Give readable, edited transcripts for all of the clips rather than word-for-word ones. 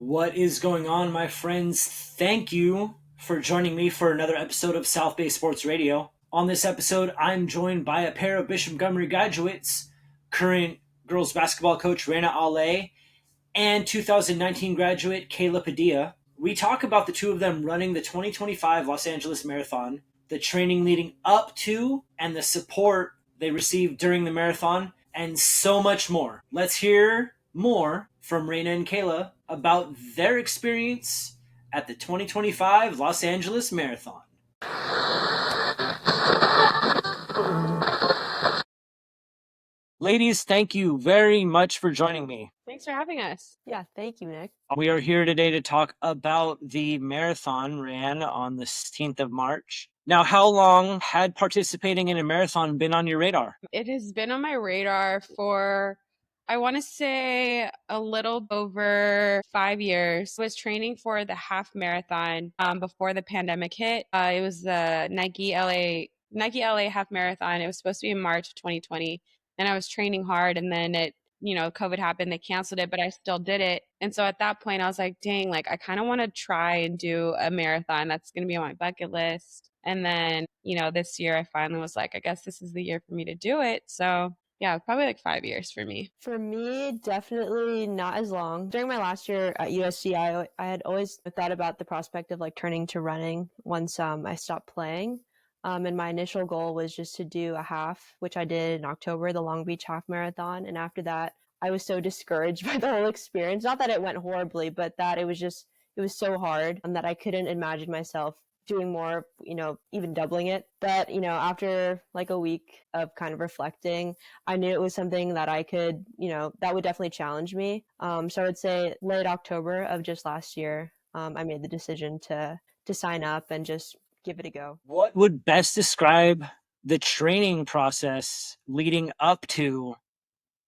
What is going on, my friends? Thank you for joining me for another episode of South Bay Sports Radio. On this episode, I'm joined by a pair of Bishop Montgomery graduates, current girls basketball coach Rheina Ale and 2019 graduate Kayla Padilla. We talk about the two of them running the 2025 Los Angeles Marathon, the training leading up to, and the support they received during the marathon, and so much more. Let's hear more from Rheina and Kayla about their experience at the 2025 Los Angeles Marathon. Ladies, thank you very much for joining me. Thanks for having us. Yeah, thank you, Nick. We are here today to talk about the marathon ran on the 16th of March. Now, how long had participating in a marathon been on your radar? It has been on my radar for, I want to say, a little over 5 years. I was training for the half marathon before the pandemic hit. It was the Nike LA half marathon. It was supposed to be in March of 2020, and I was training hard, and then COVID happened, they canceled it, but I still did it. And so at that point I was like, dang, like I kind of want to try and do a marathon. That's going to be on my bucket list. And then, this year I finally was like, I guess this is the year for me to do it. So yeah, probably like 5 years for me. For me, definitely not as long. During my last year at USC, I had always thought about the prospect of like turning to running once I stopped playing. And my initial goal was just to do a half, which I did in October, the Long Beach Half Marathon. And after that, I was so discouraged by the whole experience. Not that it went horribly, but that it was so hard that I couldn't imagine myself doing more, even doubling it. But, after like a week of kind of reflecting, I knew it was something that I could, that would definitely challenge me. So I would say late October of just last year, I made the decision to sign up and just give it a go. What would best describe the training process leading up to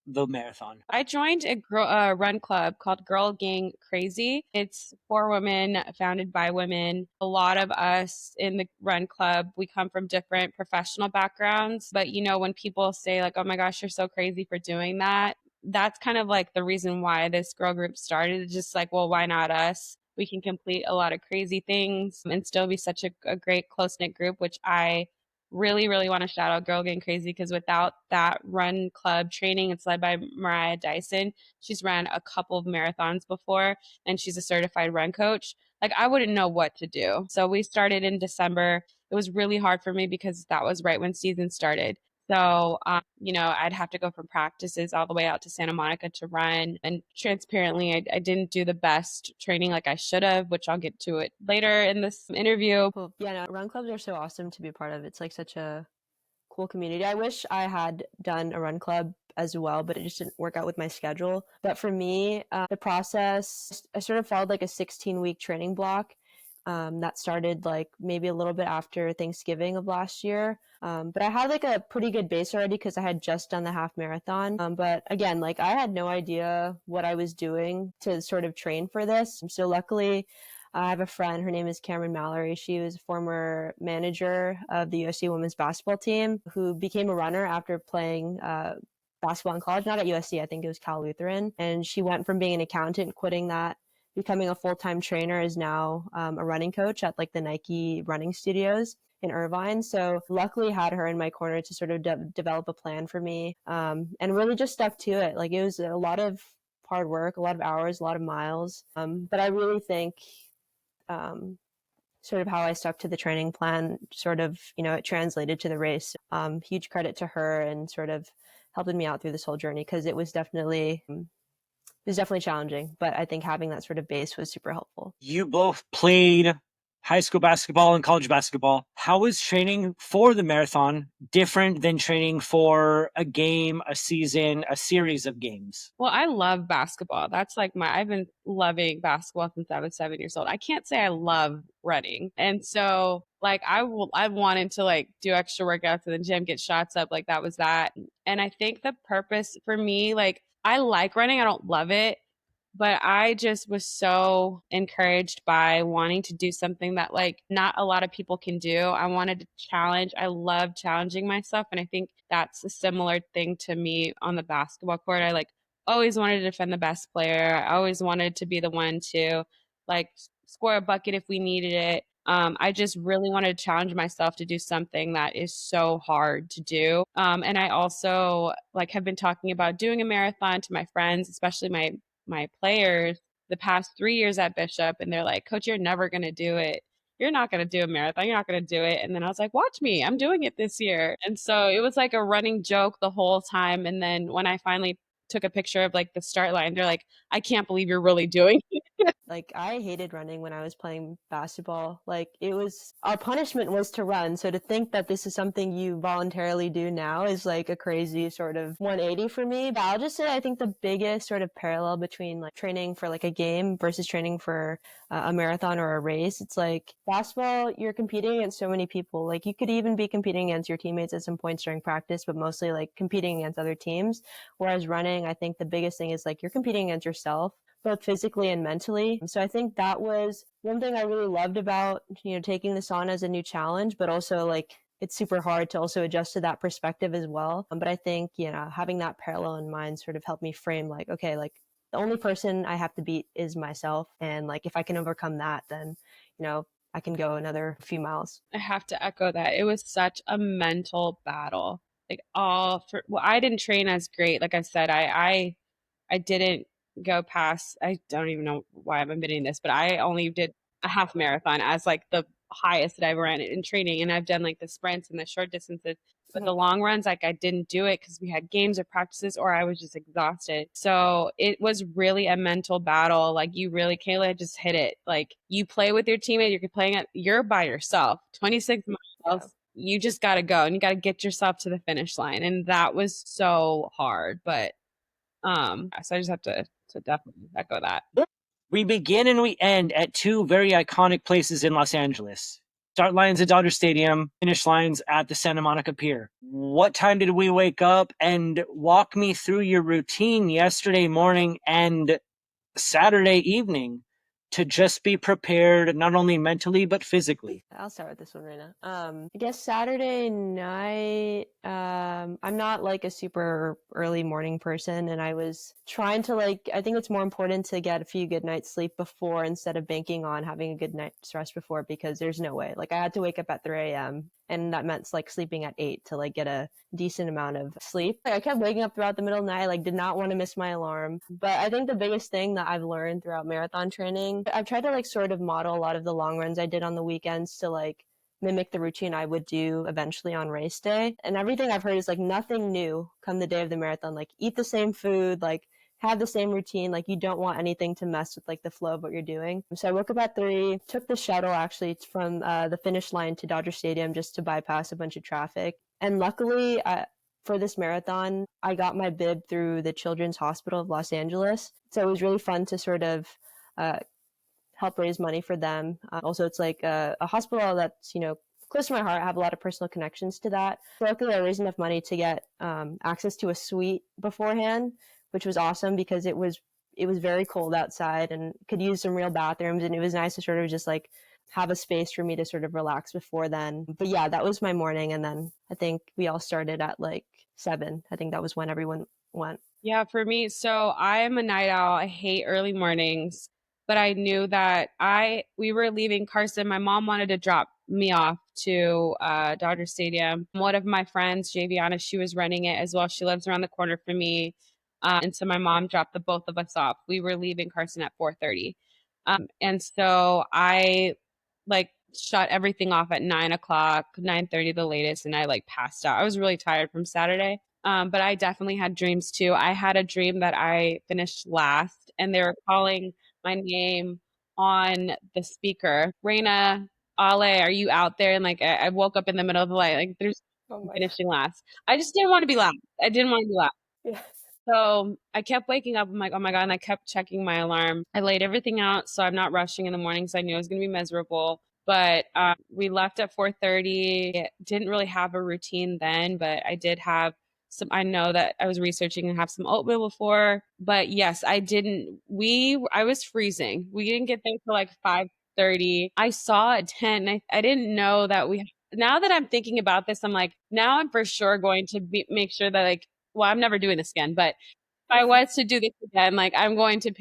the marathon? I joined a run club called Girl Gang Crazy. It's for women, founded by women. A lot of us in the run club, we come from different professional backgrounds. But, when people say like, oh my gosh, you're so crazy for doing that, that's kind of like the reason why this girl group started. It's just like, well, why not us? We can complete a lot of crazy things and still be such a great close-knit group, which I really, really want to shout out Girl Getting Crazy, because without that run club training, it's led by Mariah Dyson. She's ran a couple of marathons before, and she's a certified run coach. Like, I wouldn't know what to do. So we started in December. It was really hard for me because that was right when season started. So, I'd have to go from practices all the way out to Santa Monica to run. And transparently, I didn't do the best training like I should have, which I'll get to it later in this interview. Cool. Yeah, no, run clubs are so awesome to be a part of. It's like such a cool community. I wish I had done a run club as well, but it just didn't work out with my schedule. But for me, the process, I sort of followed like a 16-week training block. That started like maybe a little bit after Thanksgiving of last year. But I had like a pretty good base already because I had just done the half marathon. But again, like I had no idea what I was doing to sort of train for this. So luckily, I have a friend, her name is Cameron Mallory. She was a former manager of the USC women's basketball team who became a runner after playing basketball in college, not at USC, I think it was Cal Lutheran. And she went from being an accountant, quitting that, becoming a full-time trainer, is now a running coach at like the Nike running studios in Irvine. So luckily had her in my corner to sort of develop a plan for me, and really just stuck to it. Like it was a lot of hard work, a lot of hours, a lot of miles. But I really think sort of how I stuck to the training plan, sort of, it translated to the race. Huge credit to her and sort of helping me out through this whole journey, because it was definitely challenging, but I think having that sort of base was super helpful. You both played high school basketball and college basketball. How is training for the marathon different than training for a game, a season, a series of games? Well, I love basketball. That's like I've been loving basketball since I was 7 years old. I can't say I love running. And so like I wanted to like do extra workouts in the gym, get shots up. Like that was that. And I think the purpose for me, like I like running. I don't love it, but I just was so encouraged by wanting to do something that like not a lot of people can do. I wanted to challenge. I love challenging myself. And I think that's a similar thing to me on the basketball court. I like always wanted to defend the best player. I always wanted to be the one to like score a bucket if we needed it. I just really wanted to challenge myself to do something that is so hard to do. And I also like have been talking about doing a marathon to my friends, especially my players, the past 3 years at Bishop, and they're like, "Coach, you're never gonna do it. You're not going to do a marathon. You're not going to do it." And then I was like, "Watch me. I'm doing it this year." And so it was like a running joke the whole time. And then when I finally took a picture of like the start line, they're like, "I can't believe you're really doing it." Like, I hated running when I was playing basketball. Like, it was our punishment was to run. So to think that this is something you voluntarily do now is like a crazy sort of 180 for me. But I'll just say I think the biggest sort of parallel between like training for like a game versus training for a marathon or a race, it's like basketball, you're competing against so many people. Like, you could even be competing against your teammates at some points during practice, but mostly like competing against other teams. Whereas running, I think the biggest thing is like you're competing against yourself, both physically and mentally. So I think that was one thing I really loved about, taking this on as a new challenge, but also like it's super hard to also adjust to that perspective as well. But I think, having that parallel in mind sort of helped me frame like, okay, like the only person I have to beat is myself. And like, if I can overcome that, then, I can go another few miles. I have to echo that. It was such a mental battle. Like all for well, I didn't train as great. Like I said, I didn't go past, I don't even know why I'm admitting this, but I only did a half marathon as like the highest that I ran in training. And I've done like the sprints and the short distances, but the long runs, like I didn't do it because we had games or practices or I was just exhausted. So it was really a mental battle. Like you really, Kayla just hit it. Like you play with your teammate, you're playing it, you're by yourself, 26 miles. Yeah. You just got to go and you got to get yourself to the finish line. And that was so hard, but so I just have to definitely echo that. We begin and we end at two very iconic places in Los Angeles. Start lines at Dodger Stadium, finish lines at the Santa Monica Pier. What time did we wake up? And walk me through your routine yesterday morning and Saturday evening to just be prepared, not only mentally, but physically. I'll start with this one, Rheina. I guess Saturday night, I'm not like a super early morning person, and I was trying to like, I think it's more important to get a few good nights sleep before instead of banking on having a good night's rest before, because there's no way. Like, I had to wake up at 3 a.m. and that meant like sleeping at 8 to like get a decent amount of sleep. Like, I kept waking up throughout the middle of the night, like did not want to miss my alarm. But I think the biggest thing that I've learned throughout marathon training, I've tried to like sort of model a lot of the long runs I did on the weekends to like mimic the routine I would do eventually on race day. And everything I've heard is like nothing new come the day of the marathon. Like, eat the same food, like have the same routine. Like, you don't want anything to mess with like the flow of what you're doing. So I woke up at 3, took the shuttle actually from the finish line to Dodger Stadium just to bypass a bunch of traffic. And luckily, for this marathon, I got my bib through the Children's Hospital of Los Angeles. So it was really fun to sort of help raise money for them. Also, it's like a hospital that's, close to my heart. I have a lot of personal connections to that. So luckily, I raised enough money to get access to a suite beforehand, which was awesome because it was very cold outside and could use some real bathrooms. And it was nice to sort of just like have a space for me to sort of relax before then. But yeah, that was my morning. And then I think we all started at like 7. I think that was when everyone went. Yeah, for me, so I am a night owl. I hate early mornings, but I knew that we were leaving Carson. My mom wanted to drop me off to Dodger Stadium. One of my friends, Javiana, she was running it as well. She lives around the corner from me. And so my mom dropped the both of us off. We were leaving Carson at 4:30. And so I like shut everything off at 9 o'clock, 9:30 the latest, and I like passed out. I was really tired from Saturday. But I definitely had dreams too. I had a dream that I finished last and they were calling my name on the speaker. Rheina Ale, are you out there? And like I woke up in the middle of the night, like there's Oh my God. finishing last. I just didn't want to be last. I didn't want to be last. Yeah. So I kept waking up. I'm like, oh my God. And I kept checking my alarm. I laid everything out so I'm not rushing in the morning because I knew I was going to be miserable. But we left at 4:30. Didn't really have a routine then, but I did have some. I know that I was researching and have some oatmeal before. But yes, I didn't. I was freezing. We didn't get there till like 5:30. I saw at 10. I didn't know that we. Now that I'm thinking about this, I'm like, now I'm for sure going to make sure that like, well, I'm never doing this again, but I was to do this again, like I'm going to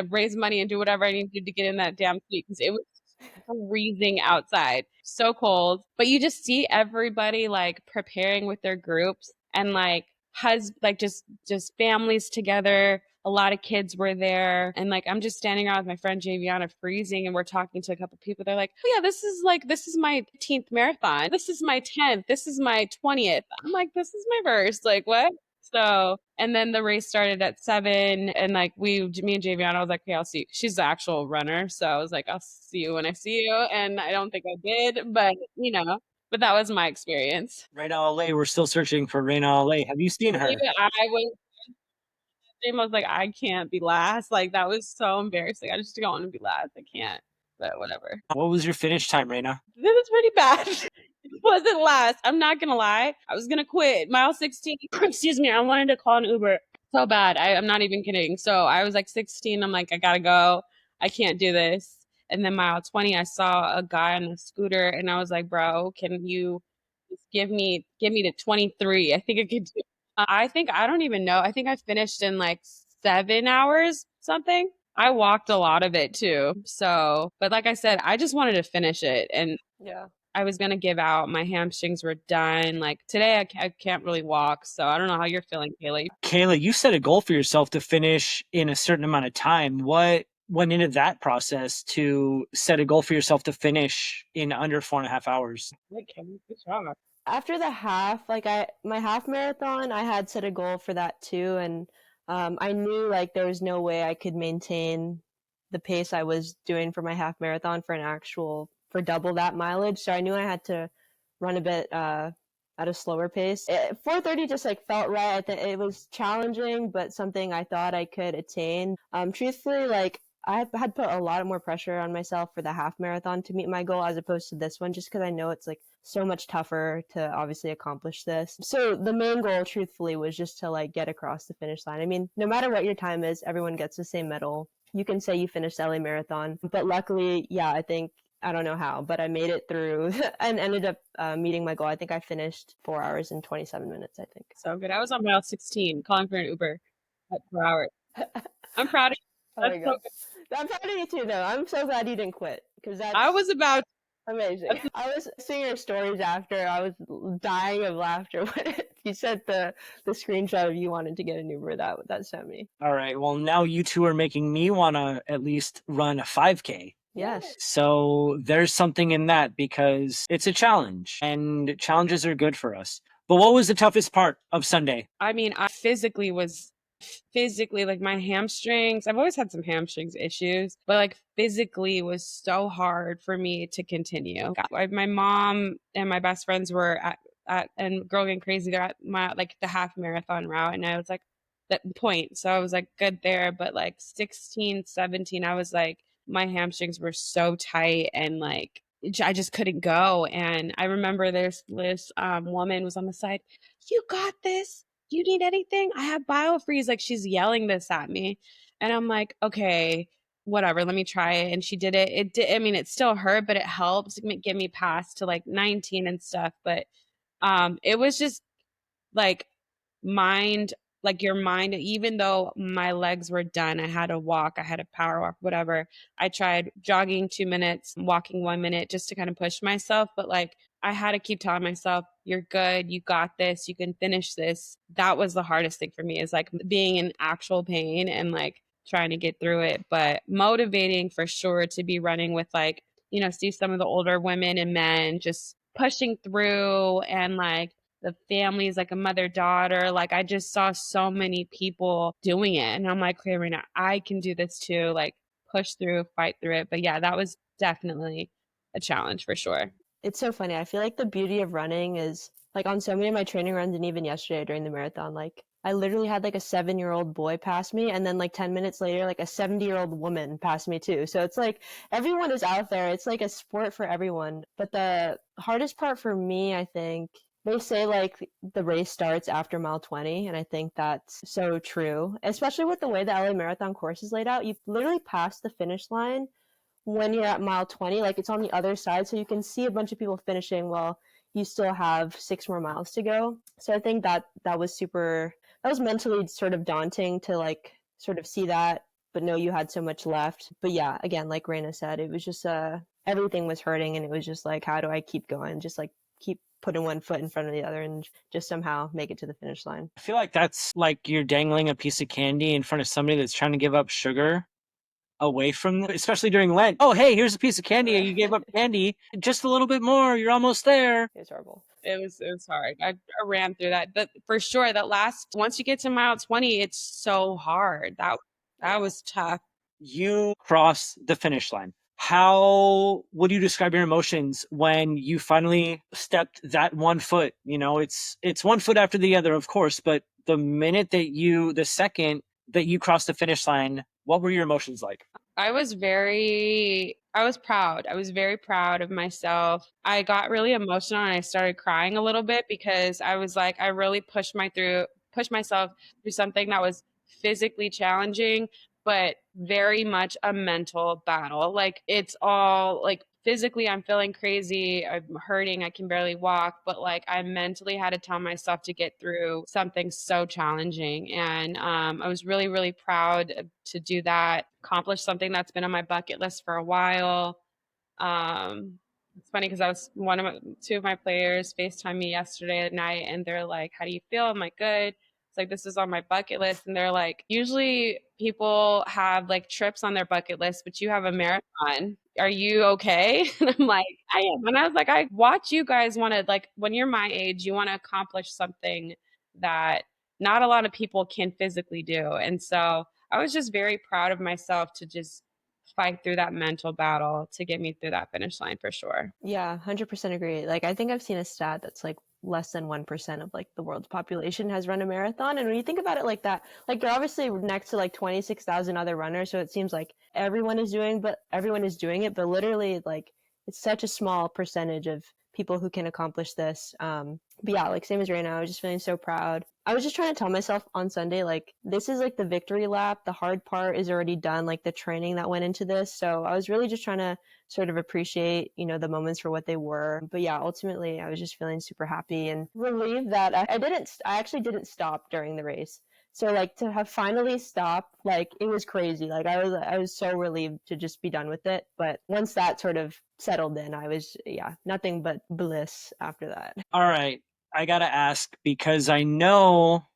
raise money and do whatever I need to do to get in that damn seat because it was freezing outside, so cold. But you just see everybody like preparing with their groups and like like just families together. A lot of kids were there, and like I'm just standing around with my friend Javiana, freezing, and we're talking to a couple people. They're like, "Oh yeah, this is my 18th marathon. This is my 10th. This is my 20th." I'm like, "This is my first." Like what? So, and then the race started at 7, and like me and Javiana, I was like, okay, I'll see. She's the actual runner, so I was like, I'll see you when I see you. And I don't think I did, but but that was my experience. Rheina Ale, we're still searching for Rheina Ale. Have you seen her? I was like, I can't be last. Like that was so embarrassing. I just don't want to be last. I can't. But whatever. What was your finish time, Rheina? This was pretty bad. It wasn't last. I'm not gonna lie. I was gonna quit. Mile 16. Excuse me. I wanted to call an Uber so bad. I'm not even kidding. So I was like 16. I'm like, I gotta go. I can't do this. And then mile 20, I saw a guy on a scooter, and I was like, bro, can you just give me to 23? I think I could do. I don't even know. I think I finished in like 7 hours something. I walked a lot of it too. So, but like I said, I just wanted to finish it, and Yeah. I was going to give out. My hamstrings were done. Like today, I can't really walk. So I don't know how you're feeling, Kayla. Kayla, you set a goal for yourself to finish in a certain amount of time. What went into that process to set a goal for yourself to finish in under 4.5 hours? Okay, good job. After the half, like my half marathon, I had set a goal for that too, and I knew like there was no way I could maintain the pace I was doing for my half marathon for double that mileage. So I knew I had to run a bit at a slower pace. 4:30 just like felt right. I think it was challenging, but something I thought I could attain. Truthfully, like I had put a lot more pressure on myself for the half marathon to meet my goal as opposed to this one, just because I know it's like so much tougher to obviously accomplish this. So the main goal, truthfully, was just to like get across the finish line. I mean, no matter what your time is, everyone gets the same medal. You can say you finished the LA Marathon, but luckily, yeah, I don't know how, but I made it through and ended up meeting my goal. I think I finished 4 hours and 27 minutes, I think. So good. I was on mile 16 calling for an Uber at 4 hours. I'm proud of you. Oh That's my so God. good. I'm proud of you too, though. I'm so glad you didn't quit because that's I was about amazing. I was seeing your stories after. I was dying of laughter when you sent the screenshot of you wanted to get an Uber. That sent me. All right. Well, now you two are making me want to at least run a 5K. Yes. So there's something in that because it's a challenge and challenges are good for us. But what was the toughest part of Sunday? I mean, I physically like my hamstrings. I've always had some hamstrings issues, but like physically was so hard for me to continue. My mom and my best friends were at and Girl Getting Crazy. They're at my like the half marathon route, and I was like that point. So I was like good there, but like 16, 17, I was like my hamstrings were so tight and like I just couldn't go. And I remember this woman was on the side. You got this. You need anything? I have BioFreeze. Like she's yelling this at me. And I'm like, okay, whatever, let me try it. And she did it. It did, I mean, it still hurt, but it helps get me past to like 19 and stuff. But it was just like mind like your mind, even though my legs were done, I had to walk, I had to power walk, whatever. I tried jogging 2 minutes, walking 1 minute just to kind of push myself, but like I had to keep telling myself, you're good, you got this, you can finish this. That was the hardest thing for me, is like being in actual pain and like trying to get through it. But motivating for sure to be running with like, see some of the older women and men just pushing through, and like the families, like a mother daughter. Like I just saw so many people doing it, and I'm like, okay, Rheina, I can do this too. Like push through, fight through it. But yeah, that was definitely a challenge for sure. It's so funny. I feel like the beauty of running is like on so many of my training runs, and even yesterday during the marathon, like I literally had like a 7-year-old boy pass me, and then like 10 minutes later, like a 70-year-old woman passed me too. So it's like everyone is out there. It's like a sport for everyone. But the hardest part for me, I think, they say like the race starts after mile 20, and I think that's so true, especially with the way the LA Marathon course is laid out. You literally pass the finish line when you're at mile 20, like it's on the other side, so you can see a bunch of people finishing while you still have 6 more miles to go. So I think that was super that was mentally sort of daunting to like sort of see that, but know you had so much left. But yeah, again, like Rheina said, it was just everything was hurting, and it was just like, how do I keep going? Just like keep putting one foot in front of the other and just somehow make it to the finish line. I feel like that's like you're dangling a piece of candy in front of somebody that's trying to give up sugar away from them, especially during Lent. Oh, hey, here's a piece of candy. You gave up candy. Just a little bit more. You're almost there. It's horrible. It was hard. I ran through that, but for sure, that once you get to mile 20, it's so hard. That was tough. You cross the finish line. How would you describe your emotions when you finally stepped that 1 foot? You know, it's 1 foot after the other, of course, but the second that you crossed the finish line, what were your emotions like? I was proud. I was very proud of myself. I got really emotional and I started crying a little bit because I was like, I really pushed myself through something that was physically challenging, but very much a mental battle. Like it's all like physically I'm feeling crazy, I'm hurting, I can barely walk, but like I mentally had to tell myself to get through something so challenging. And I was really, really proud to do that, accomplish something that's been on my bucket list for a while. It's funny because I was two of my players FaceTime me yesterday at night and they're like, how do you feel? I'm like, good. It's like, this is on my bucket list. And they're like, usually people have like trips on their bucket list, but you have a marathon. Are you okay? And I'm like, I am. And I was like, I watch you guys want to, like, when you're my age, you want to accomplish something that not a lot of people can physically do. And so I was just very proud of myself to just fight through that mental battle to get me through that finish line for sure. Yeah, 100% agree. Like, I think I've seen a stat that's like less than 1% of like the world's population has run a marathon. And when you think about it like that, like you're obviously next to like 26,000 other runners. So it seems like everyone is doing it. But literally, like, it's such a small percentage of people who can accomplish this. But yeah, like same as right now, I was just feeling so proud. I was just trying to tell myself on Sunday, like, this is like the victory lap. The hard part is already done, like the training that went into this. So I was really just trying to sort of appreciate, you know, the moments for what they were. But yeah, ultimately, I was just feeling super happy and relieved that I actually didn't stop during the race. So like to have finally stopped, like it was crazy. Like I was so relieved to just be done with it. But once that sort of settled in, I was, yeah, nothing but bliss after that. All right. I got to ask because I know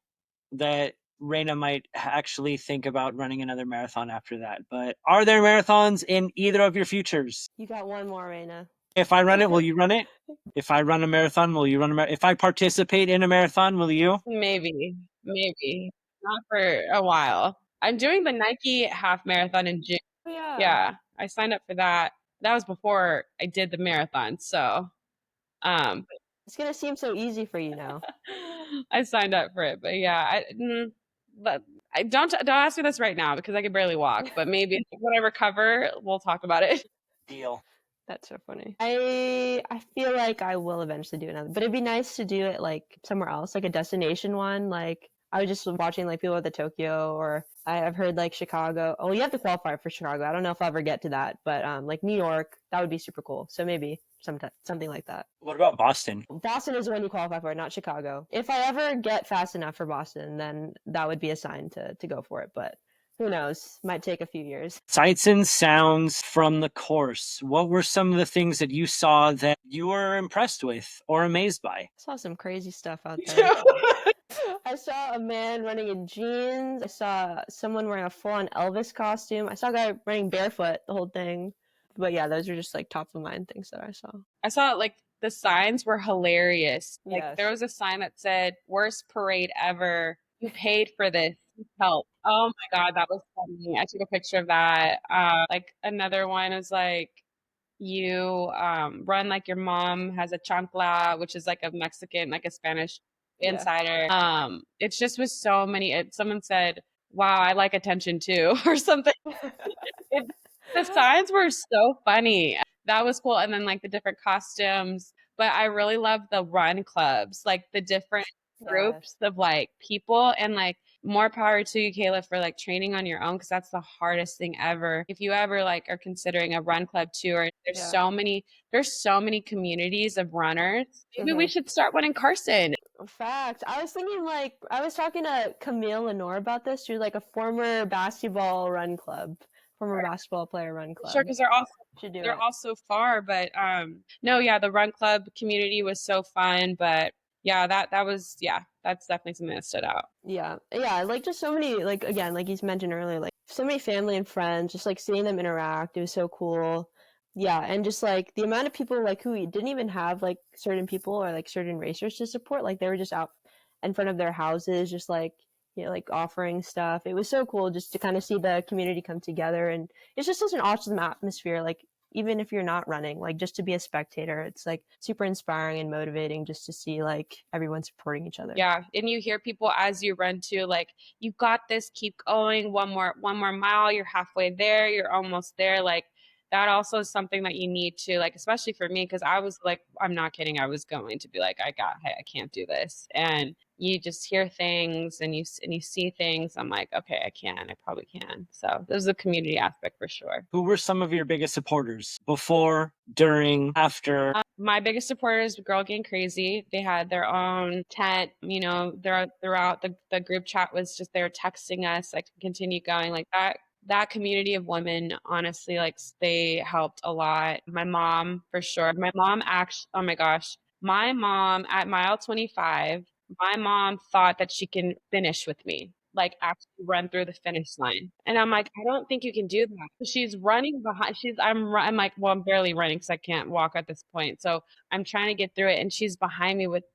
that Rheina might actually think about running another marathon after that. But are there marathons in either of your futures? You got one more, Rheina. If I run it, will you run it? If I run a marathon, will you run a marathon? If I participate in a marathon, will you? Maybe, not for a while. I'm doing the Nike half marathon in June. Oh, yeah. Yeah, I signed up for that. That was before I did the marathon. So, It's gonna seem so easy for you now. I signed up for it. But yeah, but I don't ask me this right now because I can barely walk. But maybe when I recover, we'll talk about it. Deal. That's so funny. I feel like I will eventually do another, but it'd be nice to do it like somewhere else, like a destination one. Like I was just watching like people at the Tokyo, or I've heard like Chicago. Oh, you have to qualify for Chicago. I don't know if I'll ever get to that, but like New York, that would be super cool. So maybe something like that. What about Boston? Boston is the one you qualify for, not Chicago. If I ever get fast enough for Boston, then that would be a sign to go for it. But who knows? Might take a few years. Sights and sounds from the course. What were some of the things that you saw that you were impressed with or amazed by? I saw some crazy stuff out there. I saw a man running in jeans. I saw someone wearing a full-on Elvis costume. I saw a guy running barefoot, the whole thing. But yeah, those are just like top of mind things that I saw. I saw like the signs were hilarious. Like Yes. there was a sign that said, "Worst parade ever. You paid for this. Help." Oh my God, that was funny. I took a picture of that. Like another one was like, you run like your mom has a chancla, which is like a Mexican, like a Spanish insider. It just was so many. Someone said, "Wow, I like attention too," or something. The signs were so funny. That was cool. And then like the different costumes. But I really love the run clubs, like the different groups of like people, and like more power to you, Kayla, for like training on your own, because that's the hardest thing ever. If you ever like are considering a run club tour, there's so many communities of runners. Maybe we should start one in Carson. Fact. I was thinking like I was talking to Camille Lenore about this. She's like a former basketball player run Sure, club. because Should do they're it. all so far, but no, yeah, the run club community was so fun, but yeah, that's definitely something that stood out. Yeah. Yeah, like just so many like again, like you mentioned earlier, like so many family and friends, just like seeing them interact, it was so cool. Yeah, and just like the amount of people like who didn't even have like certain people or like certain racers to support, like they were just out in front of their houses, just like like offering stuff. It was so cool just to kind of see the community come together, and it's just such an awesome atmosphere. Like even if you're not running, like just to be a spectator, it's like super inspiring and motivating just to see like everyone supporting each other. Yeah, and you hear people as you run too, like, you got this, keep going, one more mile, you're halfway there, you're almost there. Like that also is something that you need to like, especially for me, because I was like, I'm not kidding, I was going to be like, hey, I can't do this. And you just hear things and you see things. I'm like, okay, I probably can. So there's a community aspect for sure. Who were some of your biggest supporters before, during, after? My biggest supporters, Girl Gang Crazy. They had their own tent, they're throughout the group chat was just they were texting us, like continue going like that community of women, honestly, like they helped a lot. My mom, for sure. My mom actually, oh my gosh, my mom at mile 25, my mom thought that she can finish with me, like actually run through the finish line. And I'm like, I don't think you can do that. So she's running behind. I'm like, well, I'm barely running because I can't walk at this point. So I'm trying to get through it, and she's behind me with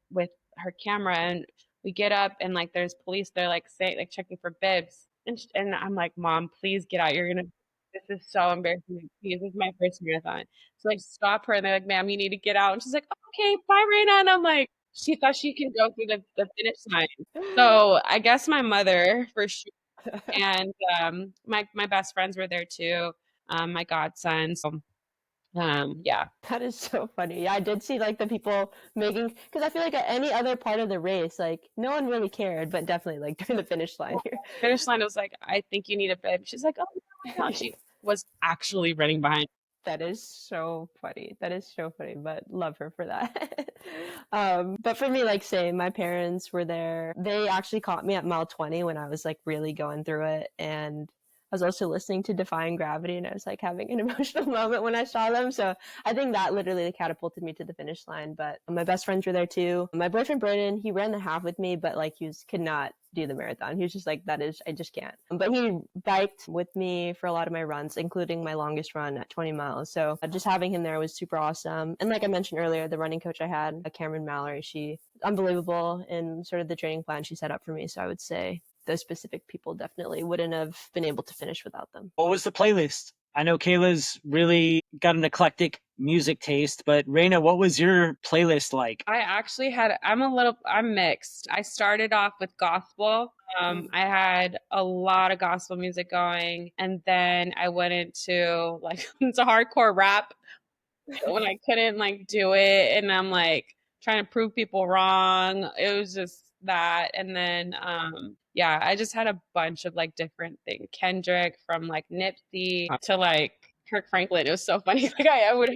her camera, and we get up, and like there's police. They're like like checking for bibs, and I'm like, Mom, please get out. You're gonna. This is so embarrassing. Please, this is my first marathon. So like stop her, and they're like, ma'am, you need to get out. And she's like, okay, bye, Rheina. And I'm like, she thought she can go through the finish line. So I guess my mother for sure, and my best friends were there too, my godson. So yeah. That is so funny. Yeah, I did see like the people making because I feel like at any other part of the race, like no one really cared, but definitely like during the finish line here. Finish line, I was like, I think you need a bib. She's like, oh no. She was actually running behind. That is so funny. That is so funny, but love her for that. But for me, like same, my parents were there. They actually caught me at mile 20 when I was like really going through it. And I was also listening to Defying Gravity, and I was like having an emotional moment when I saw them. So I think that literally catapulted me to the finish line. But my best friends were there too. My boyfriend Brandon, he ran the half with me, but like could not do the marathon. He was just like, I just can't. But he biked with me for a lot of my runs, including my longest run at 20 miles. So just having him there was super awesome. And like I mentioned earlier, the running coach I had, Cameron Mallory, she unbelievable in sort of the training plan she set up for me. So I would say those specific people definitely wouldn't have been able to finish without them. What was the playlist? I know Kayla's really got an eclectic music taste, but Rheina, what was your playlist like? I actually I'm mixed. I started off with gospel. I had a lot of gospel music going, and then I went into like it's a hardcore rap when I couldn't like do it, and I'm like trying to prove people wrong. It was just that, and then yeah, I just had a bunch of like different things. Kendrick, from like Nipsey to like Kirk Franklin. It was so funny. Like I would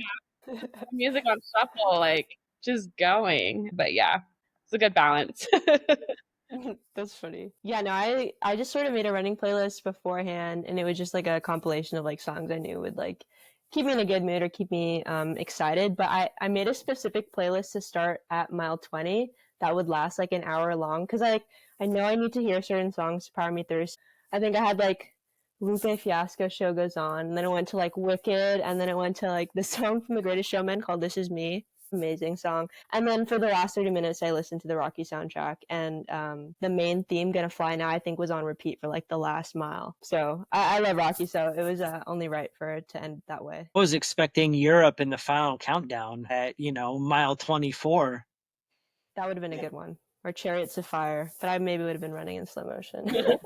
have music on shuffle, like just going. But yeah, it's a good balance. That's funny. Yeah, no, I just sort of made a running playlist beforehand, and it was just like a compilation of like songs I knew would like keep me in a good mood or keep me excited. But I made a specific playlist to start at mile 20 that would last like an hour long because I know I need to hear certain songs to power me through. I think I had like Lupe Fiasco Show Goes On, and then it went to like Wicked, and then it went to like the song from The Greatest Showman called This Is Me. Amazing song. And then for the last 30 minutes, I listened to the Rocky soundtrack, and the main theme, Gonna Fly Now, I think was on repeat for like the last mile. So I love Rocky, so it was only right for it to end that way. I was expecting Europe in the final countdown at, mile 24. That would have been a good one. Or Chariots of Fire, but I maybe would have been running in slow motion.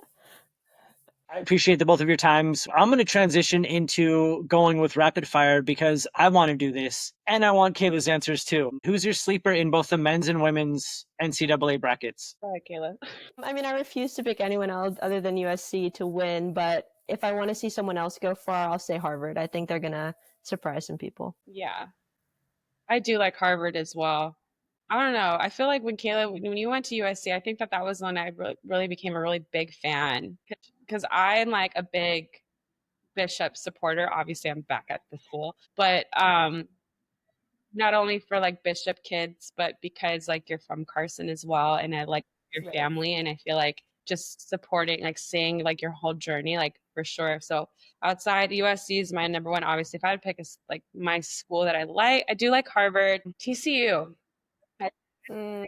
I appreciate the both of your times. I'm going to transition into going with rapid fire because I want to do this and I want Kayla's answers too. Who's your sleeper in both the men's and women's NCAA brackets? All right, Kayla. I mean, I refuse to pick anyone else other than USC to win, but if I want to see someone else go far, I'll say Harvard. I think they're going to surprise some people. Yeah, I do like Harvard as well. I don't know. I feel like when you went to USC, I think that was when I really became a really big fan because I'm like a big Bishop supporter. Obviously, I'm back at the school, but not only for like Bishop kids, but because like you're from Carson as well, and I like your Right. family, and I feel like just supporting, like seeing like your whole journey, like for sure. So outside USC is my number one. Obviously, if I had to pick like my school that I do like Harvard, TCU. Mm.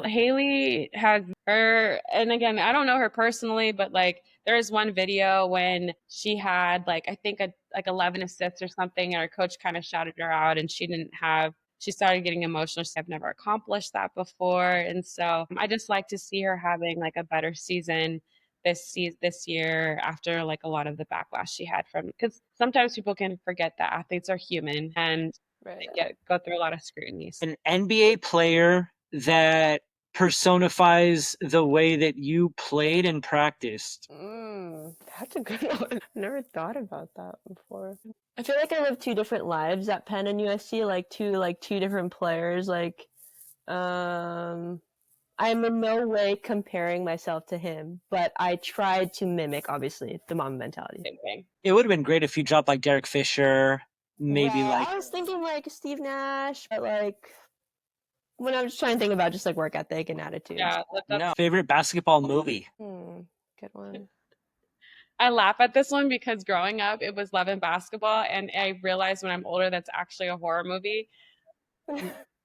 Haley has her, and again, I don't know her personally, but like there was one video when she had like I think like 11 assists or something, and her coach kind of shouted her out, and she started getting emotional. She said, "I've never accomplished that before," and so I just like to see her having like a better season this year after like a lot of the backlash she had from because sometimes people can forget that athletes are human and Right. go through a lot of scrutiny. An NBA player that personifies the way that you played and practiced. That's a good one. Never thought about that before. I feel like I live two different lives at Penn and USC, like two different players. Like, I'm in no way comparing myself to him, but I tried to mimic, obviously, the mom mentality. Same thing. It would have been great if you dropped like Derek Fisher, maybe Right. like I was thinking like Steve Nash, but like when I was trying to think about just like work ethic and attitude. Yeah, no favorite basketball movie. Good one. I laugh at this one because growing up, it was Love and Basketball, and I realized when I'm older that's actually a horror movie,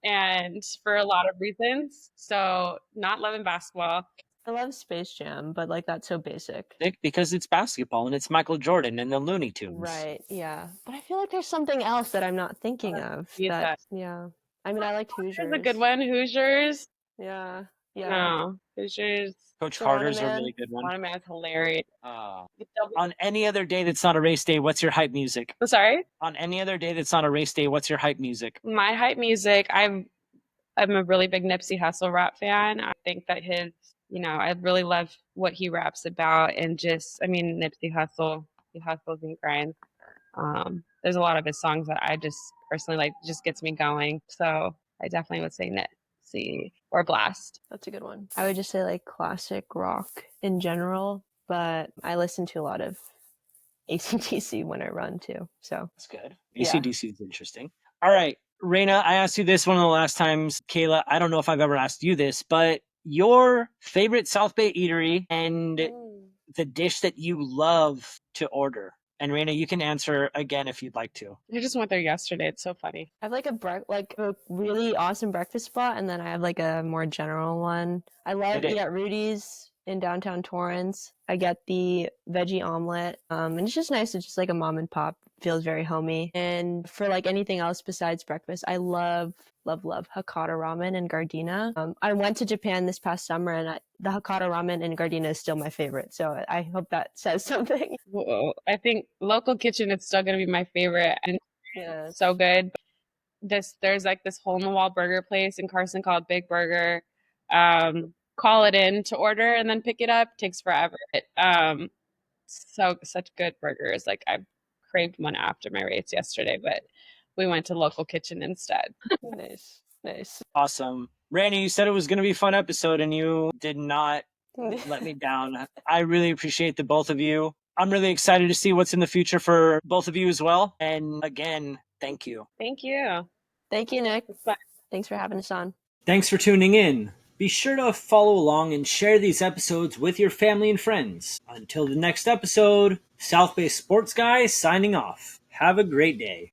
and for a lot of reasons. So, not Love and Basketball. I love Space Jam, but like that's so basic. Because it's basketball and it's Michael Jordan and the Looney Tunes. Right, yeah. But I feel like there's something else that I'm not thinking of. Yeah. I mean, I liked Hoosiers. Here's a good one. Hoosiers. Yeah. No, Hoosiers. Coach Carter's a really good one. Wanted Man is hilarious. On any other day that's not a race day, what's your hype music? Sorry? On any other day that's not a race day, what's your hype music? My hype music, I'm a really big Nipsey Hussle rap fan. I think that I really love what he raps about, and Nipsey Hussle, he hustles and grinds. There's a lot of his songs that I just personally like, just gets me going. So I definitely would say Nipsey or Blast. That's a good one. I would just say like classic rock in general, but I listen to a lot of AC/DC when I run too. So that's good. AC/DC is interesting. All right. Rheina, I asked you this one of the last times. Kayla, I don't know if I've ever asked you this, but your favorite South Bay eatery and the dish that you love to order. And Rheina, you can answer again if you'd like to. I just went there yesterday. It's so funny. I have like a really awesome breakfast spot, and then I have like a more general one. I love eat at Rudy's in downtown Torrance. I get the veggie omelet, and it's just nice. It's just like a mom and pop. Feels very homey. And for like anything else besides breakfast, I love Hakata ramen and Gardena. I went to Japan this past summer, and the Hakata ramen and Gardena is still my favorite. So I hope that says something. Whoa. I think local kitchen is still going to be my favorite, and so good. There's like this hole in the wall burger place in Carson called Big Burger. Call it in to order and then pick it up. Takes forever. Such good burgers. Like I craved one after my race yesterday, but we went to local kitchen instead. Nice. Awesome. Randy, you said it was going to be a fun episode and you did not let me down. I really appreciate the both of you. I'm really excited to see what's in the future for both of you as well. And again, thank you. Thank you. Thank you, Nick. Thanks for having us on. Thanks for tuning in. Be sure to follow along and share these episodes with your family and friends. Until the next episode, South Bay Sports Guy signing off. Have a great day.